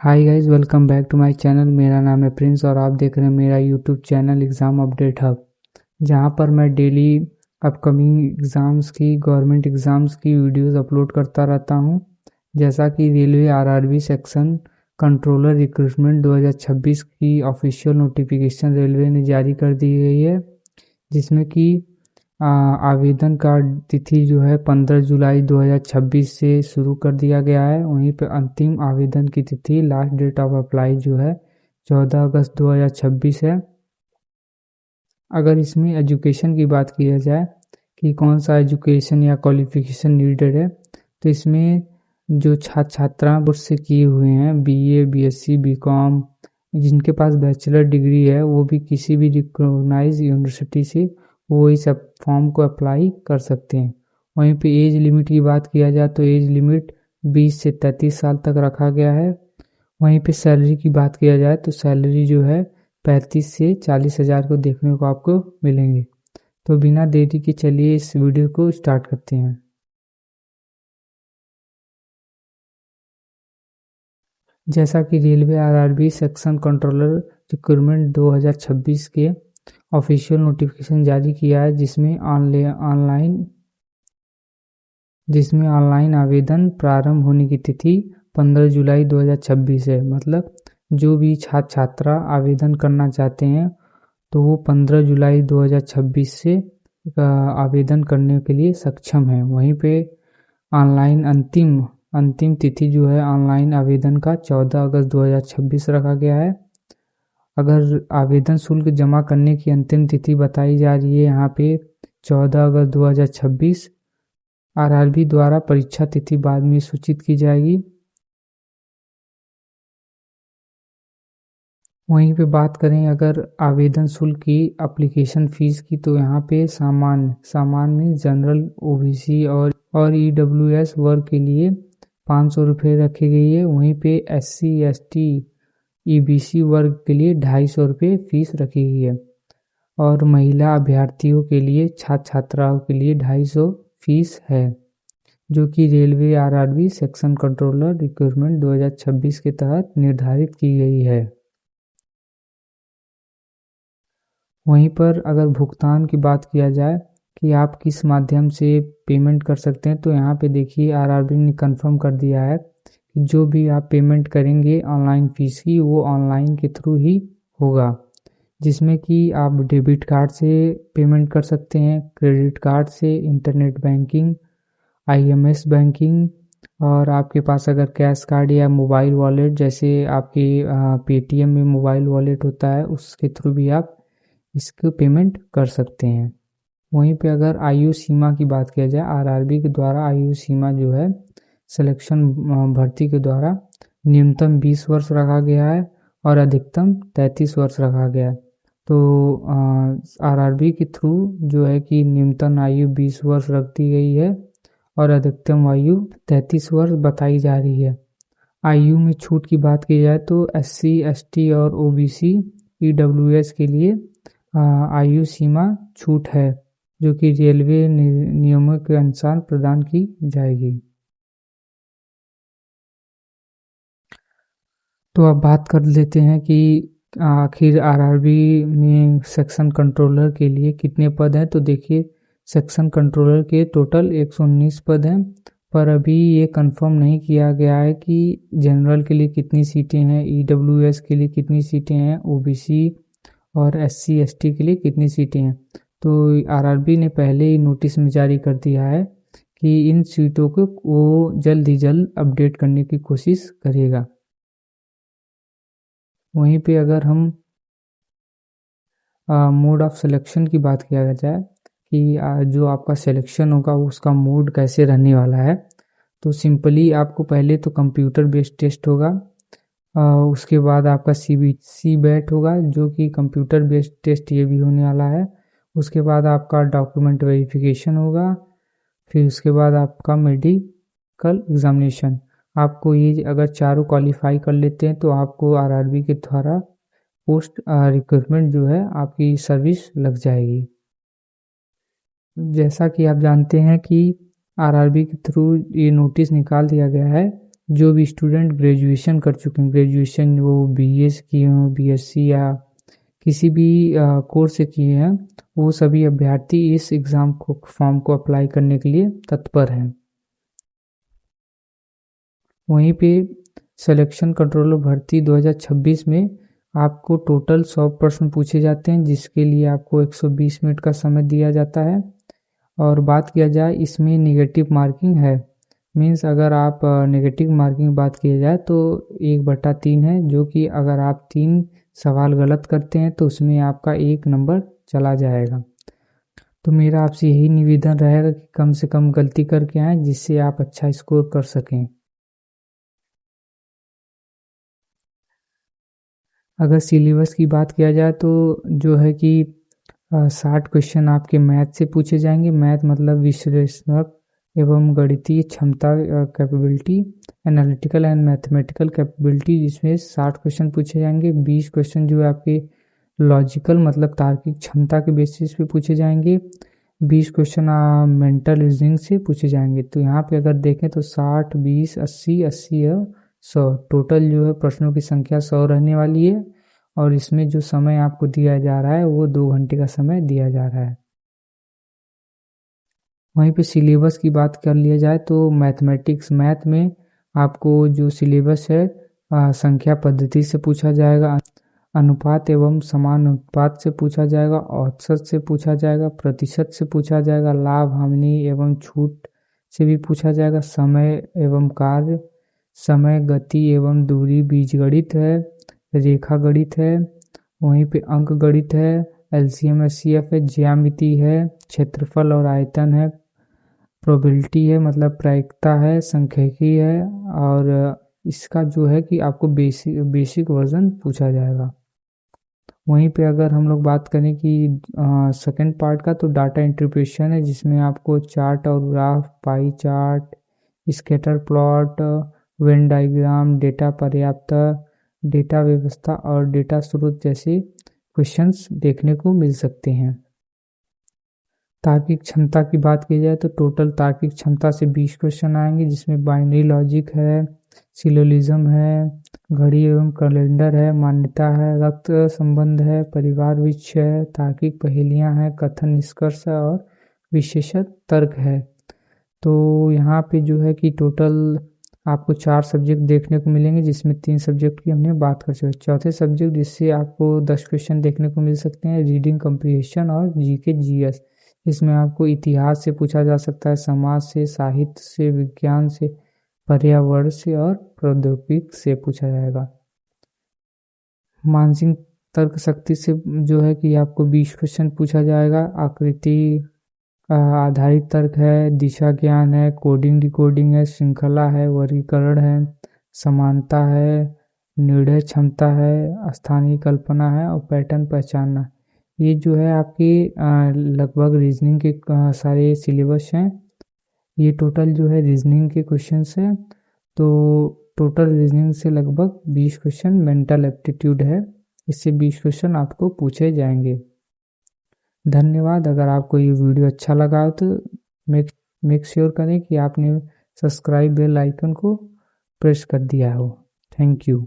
Hi guys, welcome back to my channel. मेरा नाम है प्रिंस और आप देख रहे हैं मेरा YouTube channel exam update hub, जहां पर मैं डेली अपकमिंग एग्ज़ाम्स की गवर्नमेंट एग्ज़ाम्स की वीडियोस अपलोड करता रहता हूं। जैसा कि railway RRB section controller recruitment 2026 की ऑफिशियल नोटिफिकेशन रेलवे ने जारी कर दी गई है, जिसमें कि आवेदन का तिथि जो है 15 जुलाई 2026 से शुरू कर दिया गया है। वहीं पे अंतिम आवेदन की तिथि लास्ट डेट ऑफ अप्लाई जो है 14 अगस्त 2026 है। अगर इसमें एजुकेशन की बात किया जाए कि कौन सा एजुकेशन या क्वालिफिकेशन नीडेड है, तो इसमें जो छात्रा बोर्ड से किए हुए हैं बीए, बीएससी, बीकॉम, जिनके पास बैचलर डिग्री है वो भी किसी भी रिकॉग्नाइज यूनिवर्सिटी से वो इस फॉर्म को अप्लाई कर सकते हैं। वहीं पे एज लिमिट की बात किया जाए तो एज लिमिट 20 से 33 साल तक रखा गया है। वहीं पे सैलरी की बात किया जाए तो सैलरी जो है 35 से 40 हज़ार को देखने को आपको मिलेंगे। तो बिना देरी के चलिए इस वीडियो को स्टार्ट करते हैं। जैसा कि railway RRB section controller recruitment 2026 के ऑफिशियल नोटिफिकेशन जारी किया है, जिसमें ऑनलाइन आवेदन प्रारंभ होने की तिथि 15 जुलाई 2026 है। मतलब जो भी छात्रा आवेदन करना चाहते हैं तो वो 15 जुलाई 2026 से आवेदन करने के लिए सक्षम है। वहीं पे ऑनलाइन अंतिम अंतिम तिथि जो है ऑनलाइन आवेदन का 14 अगस्त 2026 रखा गया है। अगर आवेदन शुल्क जमा करने की अंतिम तिथि बताई जा रही है यहाँ पे 14 अगस्त 2026। आरआरबी द्वारा परीक्षा तिथि बाद में सूचित की जाएगी। वहीं पे बात करें अगर आवेदन शुल्क की एप्लीकेशन फ़ीस की, तो यहाँ पे सामान्य जनरल ओबीसी और ईडब्ल्यूएस वर्ग के लिए 500 रुपये रखी गई है। वहीं पे एससी एसटी ईबीसी वर्ग के लिए 250 रुपये फीस रखी गई है और महिला अभ्यर्थियों के लिए छात्राओं के लिए 250 फीस है, जो कि railway RRB section controller recruitment 2026 के तहत निर्धारित की गई है। वहीं पर अगर भुगतान की बात किया जाए कि आप किस माध्यम से पेमेंट कर सकते हैं, तो यहाँ पे देखिए आरआरबी ने कंफर्म कर दिया है कि जो भी आप पेमेंट करेंगे ऑनलाइन फीस की वो ऑनलाइन के थ्रू ही होगा, जिसमें कि आप डेबिट कार्ड से पेमेंट कर सकते हैं, क्रेडिट कार्ड से, इंटरनेट बैंकिंग, आईएमएस बैंकिंग, और आपके पास अगर कैश कार्ड या मोबाइल वॉलेट जैसे आपके पेटीएम में मोबाइल वॉलेट होता है उसके थ्रू भी आप इसको पेमेंट कर सकते हैं। वहीं पे अगर आयु सीमा की बात किया जाए, आरआरबी के द्वारा आयु सीमा जो है सिलेक्शन भर्ती के द्वारा न्यूनतम 20 वर्ष रखा गया है और अधिकतम 33 वर्ष रखा गया है। तो आरआरबी के थ्रू जो है कि न्यूनतम आयु 20 वर्ष रख दी गई है और अधिकतम आयु 33 वर्ष बताई जा रही है। आयु में छूट की बात की जाए तो एससी एसटी और ओबीसी ईडब्ल्यूएस के लिए आयु सीमा छूट है, जो कि रेलवे नियमों के अनुसार प्रदान की जाएगी। तो अब बात कर लेते हैं कि आखिर आरआरबी में सेक्शन कंट्रोलर के लिए कितने पद हैं। तो देखिए सेक्शन कंट्रोलर के टोटल 119 पद हैं, पर अभी ये कंफर्म नहीं किया गया है कि जनरल के लिए कितनी सीटें हैं, ईडब्ल्यूएस के लिए कितनी सीटें हैं, ओबीसी और एससी एसटी के लिए कितनी सीटें हैं। तो आरआरबी ने पहले ही नोटिस में जारी कर दिया है कि इन सीटों को वो जल्द ही जल्द अपडेट करने की कोशिश करेगा। वहीं पे अगर हम मोड ऑफ सिलेक्शन की बात किया जाए कि जो आपका सिलेक्शन होगा उसका मोड कैसे रहने वाला है, तो सिंपली आपको पहले तो कंप्यूटर बेस्ड टेस्ट होगा, उसके बाद आपका सी बैट होगा जो कि कंप्यूटर बेस्ड टेस्ट ये भी होने वाला है। उसके बाद आपका डॉक्यूमेंट वेरिफिकेशन होगा, फिर उसके बाद आपका मेडिकल एग्जामिनेशन। आपको ये अगर चारों क्वालिफाई कर लेते हैं तो आपको आरआरबी के द्वारा पोस्ट रिक्रूटमेंट जो है आपकी सर्विस लग जाएगी। जैसा कि आप जानते हैं कि आरआरबी के थ्रू ये नोटिस निकाल दिया गया है जो भी स्टूडेंट ग्रेजुएशन कर चुके हैं, ग्रेजुएशन वो बीए से किए हों, बीएससी या किसी भी कोर्स से किए हैं, वो सभी अभ्यर्थी इस एग्ज़ाम को फॉर्म को अप्लाई करने के लिए तत्पर हैं। वहीं पे सिलेक्शन कंट्रोलर भर्ती 2026 में आपको टोटल 100 प्रश्न पूछे जाते हैं, जिसके लिए आपको 120 मिनट का समय दिया जाता है। और बात किया जाए इसमें नेगेटिव मार्किंग है, मीन्स अगर आप नेगेटिव मार्किंग बात किया जाए तो 1/3 है, जो कि अगर आप 3 सवाल गलत करते हैं तो उसमें आपका 1 नंबर चला जाएगा। तो मेरा आपसे यही निवेदन रहेगा कि कम से कम गलती करके आएँ, जिससे आप अच्छा स्कोर कर सकें। अगर सिलेबस की बात किया जाए तो जो है कि 60 क्वेश्चन आपके मैथ से पूछे जाएंगे। मैथ मतलब विश्लेषणात्मक एवं गणितीय क्षमता, capability, analytical and mathematical capability, जिसमें 60 क्वेश्चन पूछे जाएंगे। 20 क्वेश्चन जो है आपके लॉजिकल मतलब तार्किक क्षमता के बेसिस पे पूछे जाएंगे। 20 क्वेश्चन मेंटल रीजनिंग से पूछे जाएंगे। तो यहाँ पे अगर देखें तो 60, 20, 80, 80 और 100, टोटल जो है प्रश्नों की संख्या 100 रहने वाली है। और इसमें जो समय आपको दिया जा रहा है वो 2 घंटे का समय दिया जा रहा है। वहीं पे सिलेबस की बात कर लिया जाए तो मैथ में आपको जो सिलेबस है संख्या पद्धति से पूछा जाएगा, अनुपात एवं समान अनुपात से पूछा जाएगा, औसत से पूछा जाएगा, प्रतिशत से पूछा जाएगा, लाभ हानि एवं छूट से भी पूछा जाएगा, समय एवं कार्य, समय, गति एवं दूरी, बीजगणित है, रेखा गणित है, वहीं पे अंक गणित है, एलसीएम एचसीएफ है, ज्यामिति है, क्षेत्रफल और आयतन है, प्रोबेबिलिटी है मतलब प्रायिकता है, सांख्यिकी है। और इसका जो है कि आपको बेसिक वर्जन पूछा जाएगा। वहीं पे अगर हम लोग बात करें कि सेकंड पार्ट का, तो डाटा इंटरप्रिटेशन है, जिसमें आपको चार्ट और graph, pie chart, scatter plot, Venn diagram, data पर्याप्त, डेटा व्यवस्था और डेटा स्रोत जैसे क्वेश्चंस देखने को मिल सकते हैं। तार्किक क्षमता की बात की जाए तो टोटल तार्किक क्षमता से 20 क्वेश्चन आएंगे, जिसमें बाइनरी लॉजिक है, सिलोजिज्म है, घड़ी एवं कैलेंडर है, मान्यता है, रक्त संबंध है, परिवार वृक्ष है, तार्किक पहेलियां हैं, कथन निष्कर्ष और विशेषण तर्क है। तो यहाँ पे जो है कि टोटल आपको 4 सब्जेक्ट देखने को मिलेंगे, जिसमें 3 सब्जेक्ट की हमने बात कर चुके। चौथे सब्जेक्ट जिससे आपको 10 क्वेश्चन देखने को मिल सकते हैं, रीडिंग कम्प्रीहेंशन और जीके जीएस। इसमें आपको इतिहास से पूछा जा सकता है, समाज से, साहित्य से, विज्ञान से, पर्यावरण से और प्रौद्योगिकी से पूछा जाएगा। मानसिक तर्क शक्ति से जो है कि आपको 20 क्वेश्चन पूछा जाएगा। आकृति आधारित तर्क है, दिशा ज्ञान है, कोडिंग डिकोडिंग है, श्रृंखला है, वर्गीकरण है, समानता है, निर्णय क्षमता है, स्थानीय कल्पना है और पैटर्न पहचानना। ये जो है आपके लगभग रीजनिंग के सारे सिलेबस हैं। ये टोटल जो है रीजनिंग के क्वेश्चंस हैं। तो टोटल रीजनिंग से लगभग 20 क्वेश्चन मेंटल एप्टीट्यूड है, इससे 20 क्वेश्चन आपको पूछे जाएंगे। धन्यवाद। अगर आपको ये वीडियो अच्छा लगा हो तो मेक श्योर करें कि आपने सब्सक्राइब बेल आइकन को प्रेस कर दिया हो। Thank you.